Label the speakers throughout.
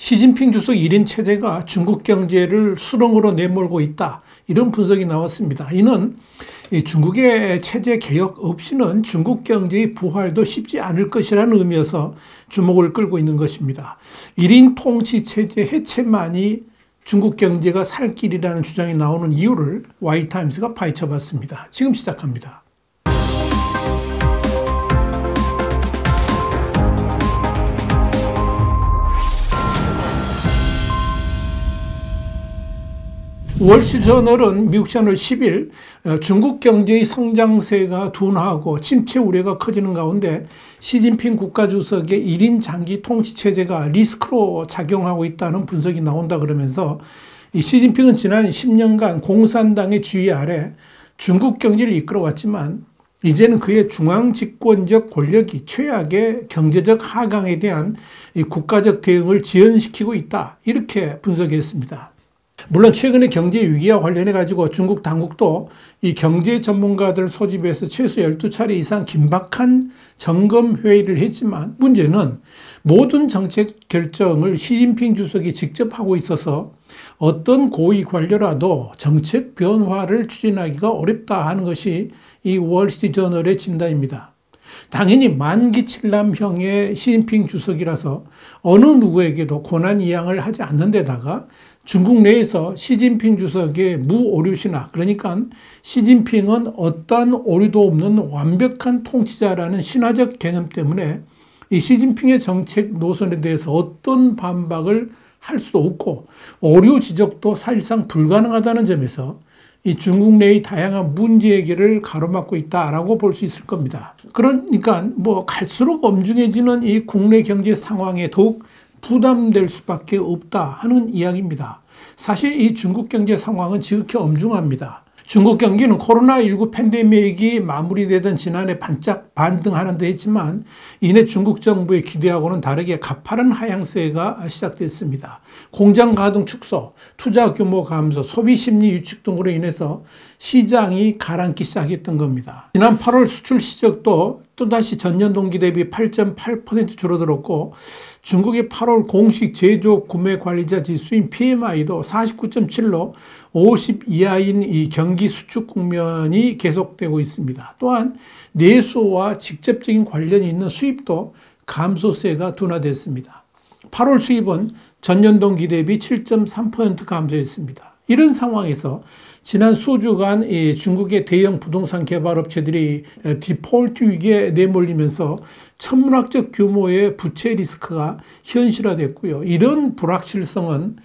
Speaker 1: 시진핑 주석 1인 체제가 중국 경제를 수렁으로 내몰고 있다. 이런 분석이 나왔습니다. 이는 중국의 체제 개혁 없이는 중국 경제의 부활도 쉽지 않을 것이라는 의미여서 주목을 끌고 있는 것입니다. 1인 통치 체제 해체만이 중국 경제가 살 길이라는 주장이 나오는 이유를 Y타임스가 파헤쳐봤습니다. 지금 시작합니다. 월스트리트저널은 미국 채널 10일 중국 경제의 성장세가 둔화하고 침체 우려가 커지는 가운데 시진핑 국가주석의 1인 장기 통치체제가 리스크로 작용하고 있다는 분석이 나온다 그러면서 이 시진핑은 지난 10년간 공산당의 지휘 아래 중국 경제를 이끌어왔지만 이제는 그의 중앙집권적 권력이 최악의 경제적 하강에 대한 이 국가적 대응을 지연시키고 있다. 이렇게 분석했습니다. 물론 최근에 경제 위기와 관련해 가지고 중국 당국도 이 경제 전문가들 소집해서 최소 12차례 이상 긴박한 점검 회의를 했지만 문제는 모든 정책 결정을 시진핑 주석이 직접 하고 있어서 어떤 고위 관료라도 정책 변화를 추진하기가 어렵다 하는 것이 이 월스트리트저널의 진단입니다. 당연히 만기칠남형의 시진핑 주석이라서 어느 누구에게도 권한이양을 하지 않는 데다가 중국 내에서 시진핑 주석의 무오류신화, 그러니까 시진핑은 어떠한 오류도 없는 완벽한 통치자라는 신화적 개념 때문에 이 시진핑의 정책 노선에 대해서 어떤 반박을 할 수도 없고 오류 지적도 사실상 불가능하다는 점에서 이 중국 내의 다양한 문제 해결을 가로막고 있다라고 볼 수 있을 겁니다. 그러니까 갈수록 엄중해지는 이 국내 경제 상황에 더욱 부담될 수밖에 없다 하는 이야기입니다. 사실 이 중국 경제 상황은 지극히 엄중합니다. 중국 경기는 코로나19 팬데믹이 마무리되던 지난해 반짝 반등하는 데 했지만 이내 중국 정부의 기대하고는 다르게 가파른 하향세가 시작됐습니다. 공장 가동 축소, 투자 규모 감소, 소비 심리 위축 등으로 인해서 시장이 가라앉기 시작했던 겁니다. 지난 8월 수출 실적도 또다시 전년 동기 대비 8.8% 줄어들었고 중국의 8월 공식 제조 구매 관리자 지수인 PMI도 49.7로 50 이하인 이 경기 수축 국면이 계속되고 있습니다. 또한 내수와 직접적인 관련이 있는 수입도 감소세가 둔화됐습니다. 8월 수입은 전년 동기 대비 7.3% 감소했습니다. 이런 상황에서 지난 수주간 중국의 대형 부동산 개발업체들이 디폴트 위기에 내몰리면서 천문학적 규모의 부채 리스크가 현실화됐고요. 이런 불확실성은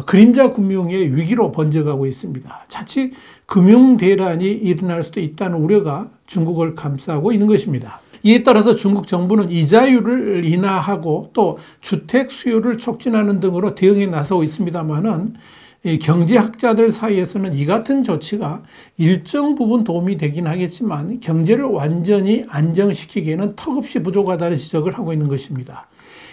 Speaker 1: 그림자 금융의 위기로 번져가고 있습니다. 자칫 금융 대란이 일어날 수도 있다는 우려가 중국을 감싸고 있는 것입니다. 이에 따라서 중국 정부는 이자율을 인하하고 또 주택 수요를 촉진하는 등으로 대응에 나서고 있습니다만은 경제학자들 사이에서는 이 같은 조치가 일정 부분 도움이 되긴 하겠지만 경제를 완전히 안정시키기에는 턱없이 부족하다는 지적을 하고 있는 것입니다.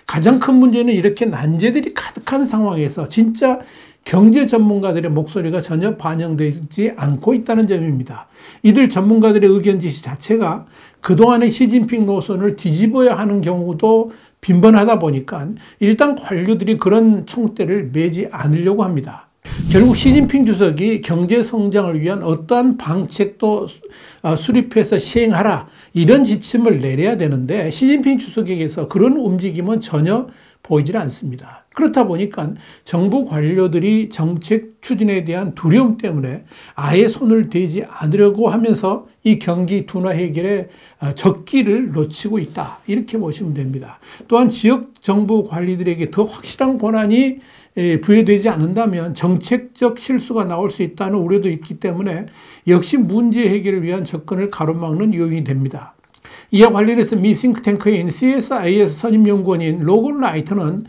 Speaker 1: 가장 큰 문제는 이렇게 난제들이 가득한 상황에서 진짜 경제 전문가들의 목소리가 전혀 반영되지 않고 있다는 점입니다. 이들 전문가들의 의견 제시 자체가 그동안의 시진핑 노선을 뒤집어야 하는 경우도 빈번하다 보니까 일단 관료들이 그런 총대를 매지 않으려고 합니다. 결국 시진핑 주석이 경제 성장을 위한 어떠한 방책도 수립해서 시행하라 이런 지침을 내려야 되는데 시진핑 주석에게서 그런 움직임은 전혀 보이질 않습니다. 그렇다 보니까 정부 관료들이 정책 추진에 대한 두려움 때문에 아예 손을 대지 않으려고 하면서 이 경기 둔화 해결에 적기를 놓치고 있다. 이렇게 보시면 됩니다. 또한 지역 정부 관리들에게 더 확실한 권한이 부여되지 않는다면 정책적 실수가 나올 수 있다는 우려도 있기 때문에 역시 문제 해결을 위한 접근을 가로막는 요인이 됩니다. 이와 관련해서 미 싱크탱크인 CSIS 선임연구원인 로건 라이트는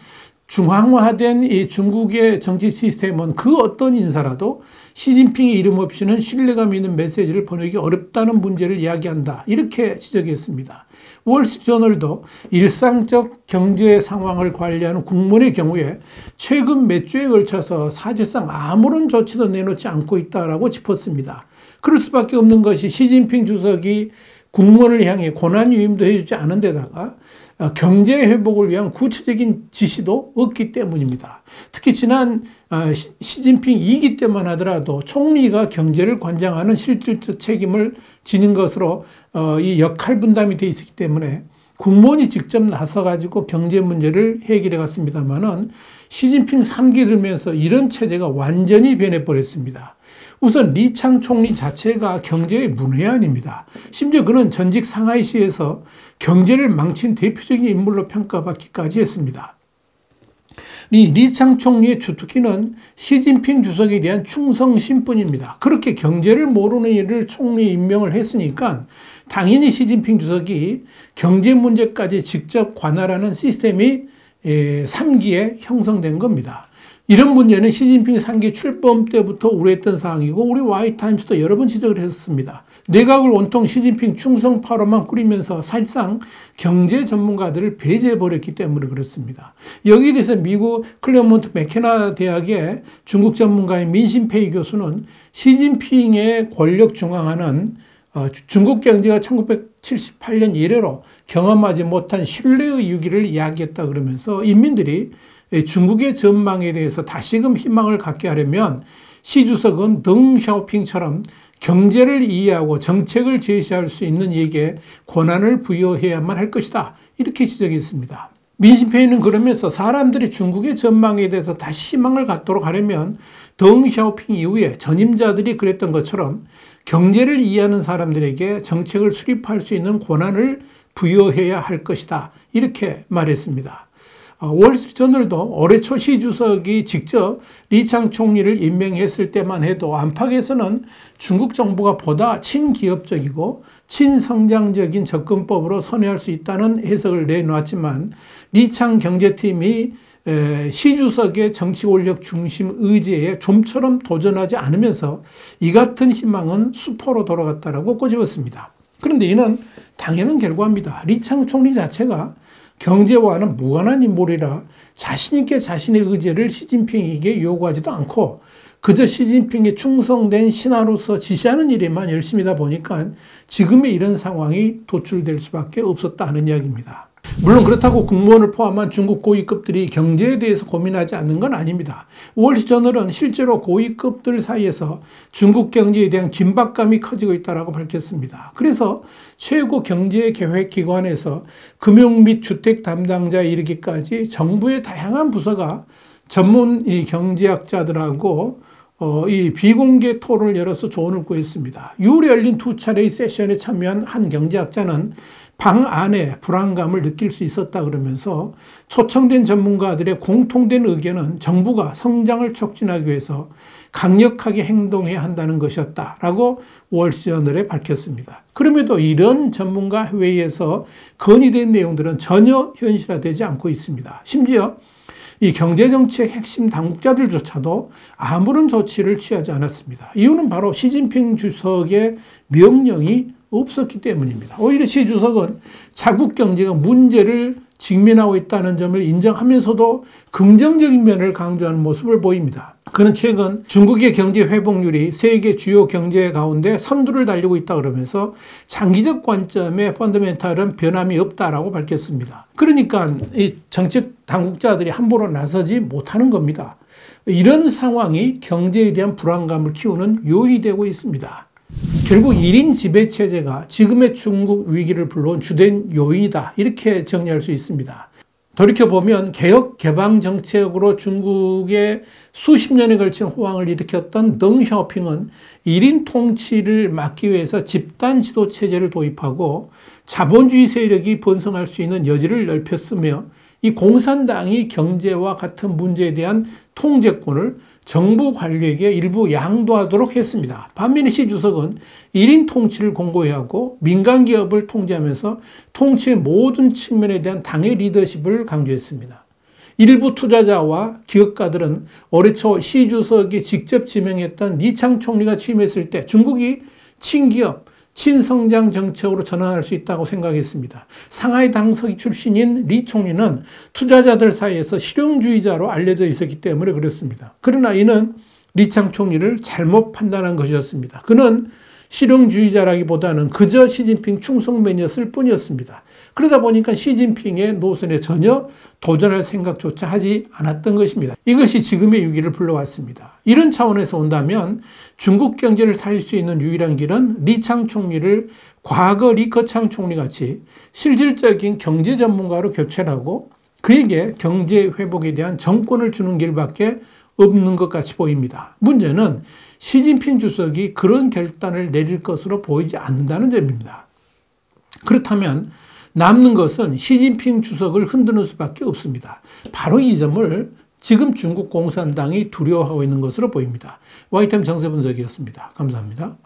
Speaker 1: 중앙화된 이 중국의 정치 시스템은 그 어떤 인사라도 시진핑의 이름 없이는 신뢰감 있는 메시지를 보내기 어렵다는 문제를 이야기한다. 이렇게 지적했습니다. 월스트리트저널도 일상적 경제 상황을 관리하는 국무원의 경우에 최근 몇 주에 걸쳐서 사실상 아무런 조치도 내놓지 않고 있다라고 짚었습니다. 그럴 수밖에 없는 것이 시진핑 주석이 국무원을 향해 권한유임도 해주지 않은 데다가 경제 회복을 위한 구체적인 지시도 없기 때문입니다. 특히 지난 시진핑 2기 때만 하더라도 총리가 경제를 관장하는 실질적 책임을 지닌 것으로 이 역할 분담이 되어 있었기 때문에 국무원이 직접 나서가지고 경제 문제를 해결해 갔습니다만은 시진핑 3기 들면서 이런 체제가 완전히 변해버렸습니다. 우선 리창 총리 자체가 경제의 문외한입니다. 심지어 그는 전직 상하이시에서 경제를 망친 대표적인 인물로 평가받기까지 했습니다. 이 리창 총리의 주특기는 시진핑 주석에 대한 충성심뿐입니다. 그렇게 경제를 모르는 이를 총리 임명을 했으니까 당연히 시진핑 주석이 경제 문제까지 직접 관할하는 시스템이 3기에 형성된 겁니다. 이런 문제는 시진핑 3기 출범 때부터 우려했던 사항이고 우리 와이타임스도 여러 번 지적을 했었습니다. 내각을 온통 시진핑 충성파로만 꾸리면서 사실상 경제 전문가들을 배제해버렸기 때문에 그렇습니다. 여기에 대해서 미국 클레몬트 맥케나 대학의 중국 전문가인 민신페이 교수는 시진핑의 권력 중앙화는 중국 경제가 1978년 이래로 경험하지 못한 신뢰의 위기를 이야기했다 그러면서 인민들이 중국의 전망에 대해서 다시금 희망을 갖게 하려면 시 주석은 덩샤오핑처럼 경제를 이해하고 정책을 제시할 수 있는 이에게 권한을 부여해야만 할 것이다. 이렇게 지적했습니다. 민신페이는 그러면서 사람들이 중국의 전망에 대해서 다시 희망을 갖도록 하려면 덩샤오핑 이후에 전임자들이 그랬던 것처럼 경제를 이해하는 사람들에게 정책을 수립할 수 있는 권한을 부여해야 할 것이다. 이렇게 말했습니다. 월스트리트저널도 올해 초 시 주석이 직접 리창 총리를 임명했을 때만 해도 안팎에서는 중국 정부가 보다 친기업적이고 친성장적인 접근법으로 선회할 수 있다는 해석을 내놓았지만 리창 경제팀이 시 주석의 정치 권력 중심 의지에 좀처럼 도전하지 않으면서 이 같은 희망은 수포로 돌아갔다라고 꼬집었습니다. 그런데 이는 당연한 결과입니다. 리창 총리 자체가 경제와는 무관한 인물이라 자신있게 자신의 의지를 시진핑에게 요구하지도 않고 그저 시진핑에 충성된 신하로서 지시하는 일에만 열심이다 보니까 지금의 이런 상황이 도출될 수밖에 없었다는 이야기입니다. 물론 그렇다고 국무원을 포함한 중국 고위급들이 경제에 대해서 고민하지 않는 건 아닙니다. 월스트리트저널은 실제로 고위급들 사이에서 중국 경제에 대한 긴박감이 커지고 있다고 밝혔습니다. 그래서 최고 경제계획기관에서 금융 및 주택 담당자에 이르기까지 정부의 다양한 부서가 전문 경제학자들하고 이 비공개 토론을 열어서 조언을 구했습니다. 6월에 열린 2차례의 세션에 참여한 한 경제학자는 방 안에 불안감을 느낄 수 있었다 그러면서 초청된 전문가들의 공통된 의견은 정부가 성장을 촉진하기 위해서 강력하게 행동해야 한다는 것이었다라고 월스트리트저널에 밝혔습니다. 그럼에도 이런 전문가 회의에서 건의된 내용들은 전혀 현실화되지 않고 있습니다. 심지어 이 경제정책 핵심 당국자들조차도 아무런 조치를 취하지 않았습니다. 이유는 바로 시진핑 주석의 명령이 없었기 때문입니다. 오히려 시 주석은 자국 경제가 문제를 직면하고 있다는 점을 인정하면서도 긍정적인 면을 강조하는 모습을 보입니다. 그는 최근 중국의 경제 회복률이 세계 주요 경제 가운데 선두를 달리고 있다 그러면서 장기적 관점의 펀더멘탈은 변함이 없다라고 밝혔습니다. 그러니까 이 정책 당국자들이 함부로 나서지 못하는 겁니다. 이런 상황이 경제에 대한 불안감을 키우는 요인이 되고 있습니다. 결국 1인 지배체제가 지금의 중국 위기를 불러온 주된 요인이다. 이렇게 정리할 수 있습니다. 돌이켜보면 개혁 개방 정책으로 중국의 수십 년에 걸친 호황을 일으켰던 덩샤오핑은 1인 통치를 막기 위해서 집단 지도체제를 도입하고 자본주의 세력이 번성할 수 있는 여지를 넓혔으며 이 공산당이 경제와 같은 문제에 대한 통제권을 정부 관리에게 일부 양도하도록 했습니다. 반면에 시 주석은 1인 통치를 공고히 하고 민간 기업을 통제하면서 통치의 모든 측면에 대한 당의 리더십을 강조했습니다. 일부 투자자와 기업가들은 올해 초 시 주석이 직접 지명했던 리창 총리가 취임했을 때 중국이 친기업, 친성장 정책으로 전환할 수 있다고 생각했습니다. 상하이 당서기 출신인 리 총리는 투자자들 사이에서 실용주의자로 알려져 있었기 때문에 그렇습니다. 그러나 이는 리창 총리를 잘못 판단한 것이었습니다. 그는 실용주의자라기보다는 그저 시진핑 충성맨이었을 뿐이었습니다. 그러다 보니까 시진핑의 노선에 전혀 도전할 생각조차 하지 않았던 것입니다. 이것이 지금의 위기를 불러왔습니다. 이런 차원에서 온다면 중국 경제를 살릴 수 있는 유일한 길은 리창 총리를 과거 리커창 총리 같이 실질적인 경제 전문가로 교체하고 그에게 경제 회복에 대한 정권을 주는 길밖에 없는 것 같이 보입니다. 문제는 시진핑 주석이 그런 결단을 내릴 것으로 보이지 않는다는 점입니다. 그렇다면 남는 것은 시진핑 주석을 흔드는 수밖에 없습니다. 바로 이 점을 지금 중국 공산당이 두려워하고 있는 것으로 보입니다. YTN 정세 분석이었습니다. 감사합니다.